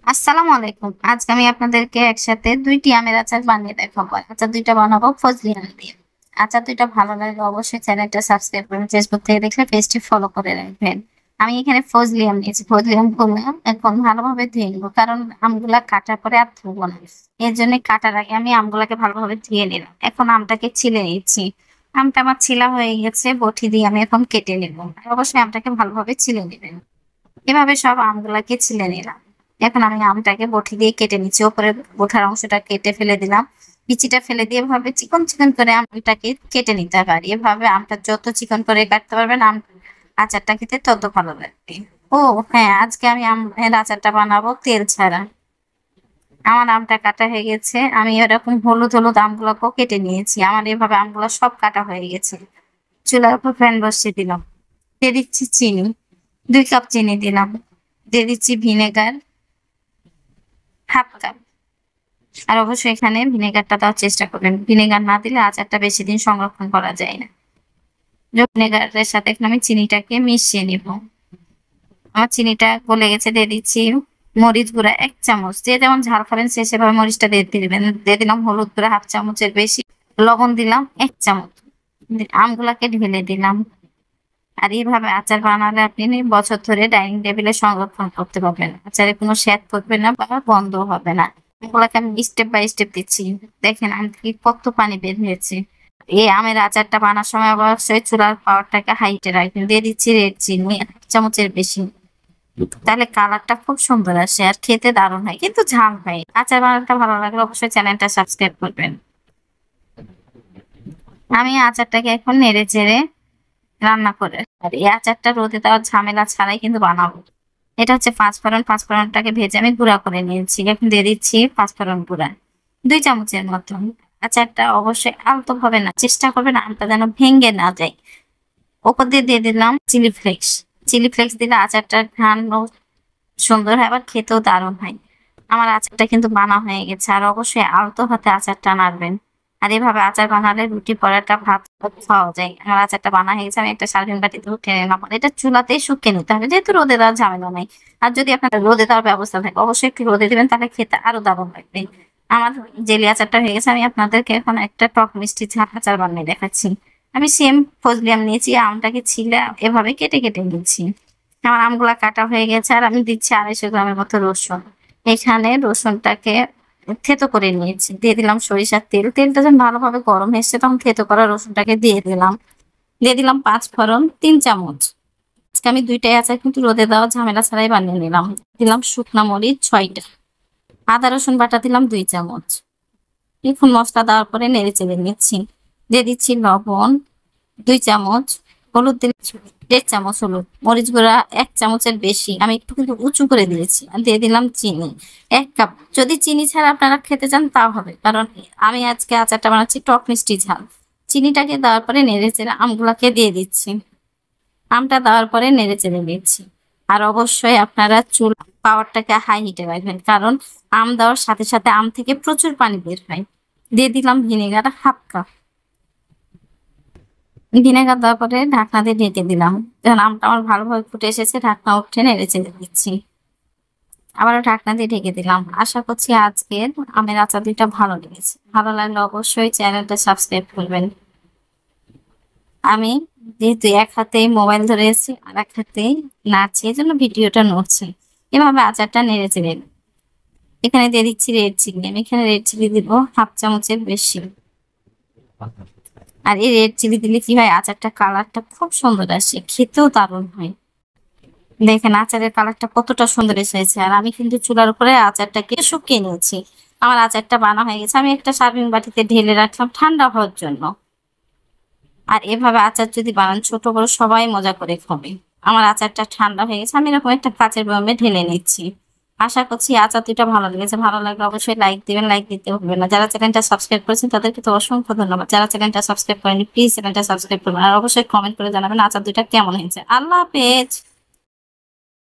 আসসালামু আলাইকুম। আজকে আমি আপনাদেরকে একসাথে ২ টি আমের আচার বানিয়ে দেখাবো। আচার ২ টা বানাবো ফজলি আম দিয়ে। আচার ২ টা ভালো লাগলে অবশ্যই চ্যানেলটা সাবস্ক্রাইব করবেন। ফেসবুক থেকে দেখলে পেজটি ফলো করে রাখবেন। আমি এখানে ফজলি আম নিয়েছি। ফজলি আমগুলো এখন ভালোভাবে ধুয়ে নিব। কারণ আমগুলা কাটার পরে আর ধুবো না। এর জন্য কাটার আগে আমি আমগুলাকে ভালোভাবে ধুয়ে নিলাম। এখন আমটাকে ছিলে নিচ্ছি। আমটা আমার ছিলা হয়ে গেছে। বটি দিয়ে আমি এখন কেটে নিব। আর অবশ্যই আমটাকে ভালোভাবে ছিলে নিবেন। এভাবে সব আমগুলাকে ছিলে নিলাম। এখন আমি আমটাকে বটি দিয়ে কেটে নিচ্ছি। ওপরের বোঠার অংশটা কেটে ফেলে দিলাম। বিচিটা ফেলে দিয়ে এভাবে চিকন চিকন করে আমটাকে কেটে নিতে পারি। এভাবে আমটা যত চিকন করে কাটতে পারবেন আচারটা খেতে তত ভালো লাগবে। ও হ্যাঁ, আজকে আমি আমের আচারটা বানাবো তেল ছাড়া। আমার আমটা কাটা হয়ে গেছে। আমি এরকম হলুদ হলুদ আমগুলোকেও কেটে নিয়েছি। আমার এভাবে আমগুলো সব কাটা হয়ে গেছে। চুলার উপর ফ্যান বসিয়ে দিলাম। দিয়ে দিচ্ছি চিনি। ২ কাপ চিনি দিলাম। দিয়ে দিচ্ছি ভিনেগার হাফ কাপ। আর অবশ্যই এখানে ভিনেগারটা দেওয়ার চেষ্টা করবেন। ভিনেগার না দিলে আচারটা বেশি দিন সংরক্ষণ করা যায় না। ভিনেগারের সাথে এখন আমি চিনিটাকে মিশিয়ে নিব। আমার চিনিটা গলে গেছে। দিয়ে দিচ্ছি মরিচ গুঁড়া ১ চামচ। যে যেমন ঝাল খাবেন সে সেভাবে মরিচটা দিয়ে দিবেন। দিয়ে দিলাম হলুদ গুঁড়া হাফ চামচের বেশি। লবণ দিলাম ১ চামচ। আমগুলাকে ঢেলে দিলাম। আর এইভাবে আচার বানালে আপনি বছর ধরে ডাইনিং টেবিলে সংরক্ষণ করতে পারবেন। আচারে কোনো স্বাদ করবে না বা গন্ধ হবে না। এগুলাকে আমি স্টেপ বাই স্টেপ দিচ্ছি। দেখেন আম থেকে কত পানি বের হয়েছে। এই আমের আচারটা বানার সময় অবশ্যই চুলার পাওয়ারটাকে হাইটে রাখবেন। দিয়ে দিচ্ছি রেড চিনি ১ চামচের বেশি। তাহলে কালারটা খুব সুন্দর আসে আর খেতে দারুণ হয়, কিন্তু ঝাল হয়। আচার বানাতে ভালো লাগলে অবশ্যই চ্যানেলটা সাবস্ক্রাইব করবেন। আমি আচারটাকে এখন নেড়ে চেড়ে রান্না করে আর এই আচারটা রোদে দেওয়ার ঝামেলা ছাড়াই কিন্তু বানাবো। এটা হচ্ছে পাঁচফোড়ন। পাঁচফোড়নটাকে ভেজে আমি গুঁড়া করে নিয়েছি। এখন দিয়ে দিচ্ছি পাঁচফোড়ন গুঁড়া ২ চামচের মতো। আচারটা অবশ্যই আলতো হবে না, চেষ্টা করবেন আমটা যেন ভেঙে না যায়। ওপর দিয়ে দিয়ে দিলাম চিলি ফ্লেক্স। চিলি ফ্লেক্স দিলে আচারটার ঘ্রাণও সুন্দর হয়, আবার খেতেও দারুণ হয়। আমার আচারটা কিন্তু বানা হয়ে গেছে। আর অবশ্যই আলতো হাতে আচারটা নাড়বেন। আর এভাবে আচার বানালে রুটি পরোটা ভাত খাওয়া যায়। আমার আচারটা বানা হয়ে গেছে। আমি একটা সার্ভিং বাটিতে উঠিয়ে নিলাম। আর এটা চুলাতেই শুকিয়ে নিতে হবে, যেহেতু রোদে দেওয়ার ঝামেলা নাই। আর যদি আপনার রোদে দেওয়ার ব্যবস্থা থাকে অবশ্যই একটু রোদে দিবেন, তাহলে খেতে আরো দারুণ লাগবে। আমার জেলি আচারটা হয়ে গেছে। আমি আপনাদেরকে এখন একটা টক মিষ্টি ঝাল আচার বানিয়ে দেখাচ্ছি। আমি সেম ফজলি আম নিয়েছি। আমটাকে ছিলে এভাবে কেটে কেটে নিচ্ছি। আমার আমগুলা কাটা হয়ে গেছে। আর আমি দিচ্ছি ২৫০ গ্রামের মতো রসুন। এখানে রসুনটাকে থেতো করে নিয়েছি। দিয়ে দিলাম সরিষার তেল। তেলটা যখন ভালোভাবে গরম এসছে তখন থেতো করা রসুনটাকে দিয়ে দিলাম। দিয়ে দিলাম পাঁচফোড়ন ৩ চামচ। আজকে আমি ২ টাই আচার কিন্তু রোদে দেওয়া ঝামেলা ছাড়াই বানিয়ে নিলাম। দিলাম শুকনা মরিচ ৬টা। আদা রসুন বাটা দিলাম ২ চামচ। এখন মশলা দেওয়ার পরে নেড়ে চেড়ে নিচ্ছি। দিয়ে দিচ্ছি লবণ ২ চামচ। হলুদ দিলে ১.৫ চামচ হলুদ। মরিচ গুঁড়া ১ চামচের বেশি। আমি একটু কিন্তু উঁচু করে দিয়েছি। আর দিয়ে দিলাম চিনি ১ কাপ। যদি চিনি ছাড়া আপনারা খেতে চান তাও হবে, কারণ আমি আজকে আচারটা বানাচ্ছি টক মিষ্টি ঝাল। চিনিটাকে দেওয়ার পরে নেড়ে চেড়ে আমগুলাকে দিয়ে দিচ্ছি। আমটা দেওয়ার পরে নেড়ে চেড়ে দিচ্ছি। আর অবশ্যই আপনারা চুল পাওয়ারটাকে হাই হিটে রাখবেন, কারণ আম দেওয়ার সাথে সাথে আম থেকে প্রচুর পানি বের হয়। দিয়ে দিলাম ভিনেগার হাফ কাপ। ভিনেগার দেওয়ার পরে ঢাকনা দিয়ে ঢেকে দিলাম। যখন আমটা আমার ভালোভাবে ফুটে এসেছে ঢাকনা উঠে নেড়ে চেড়ে দিচ্ছি। আবারও ঢাকনা দিয়ে ঢেকে দিলাম। আশা করছি আজকের আমের আচার ২ টা ভালো লেগেছে। ভালো লাগলে অবশ্যই চ্যানেলটা সাবস্ক্রাইব করবেন। আমি যেহেতু এক হাতেই মোবাইল ধরে আছি আর এক হাতেই নাড়ছি, এজন্য ভিডিওটা নড়ছে। এভাবে আচারটা নেড়ে চেড়ে এখানে দিয়ে দিচ্ছি রেড চিলি। আমি এখানে রেড চিলি দিব হাফ চামচের বেশি। আর এই রেড চিলি দিলে কি হয়, আচারটা কালারটা খুব সুন্দর আসে, খেতেও দারুণ হয়। দেখেন আচারের কালারটা কতটা সুন্দর এসেছে। আর আমি কিন্তু চুলার উপরে আচারটাকে শুকিয়ে নিয়েছি। আমার আচারটা বানা হয়ে গেছে। আমি একটা সার্ভিং বাটিতে ঢেলে রাখলাম ঠান্ডা হওয়ার জন্য। আর এভাবে আচার যদি বানান ছোট বড় সবাই মজা করে খাবে। আমার আচারটা ঠান্ডা হয়ে গেছে। আমি এরকম একটা কাঁচের বয়ামে ঢেলে নিচ্ছি। আশা করছি আচার ২ টা ভালো লেগেছে। ভালো লাগলে অবশ্যই লাইক দিবেন। লাইক দিতে ভুলবেন না। যারা চ্যানেলটা সাবস্ক্রাইব করেছেন তাদেরকে তো অসংখ্য ধন্যবাদ। যারা চ্যানেলটা সাবস্ক্রাইব করেনি প্লিজ চ্যানেলটা সাবস্ক্রাইব করবেন। আর অবশ্যই কমেন্ট করে জানাবেন আচার ২ টা কেমন হয়েছে। আল্লাহ হাফেজ।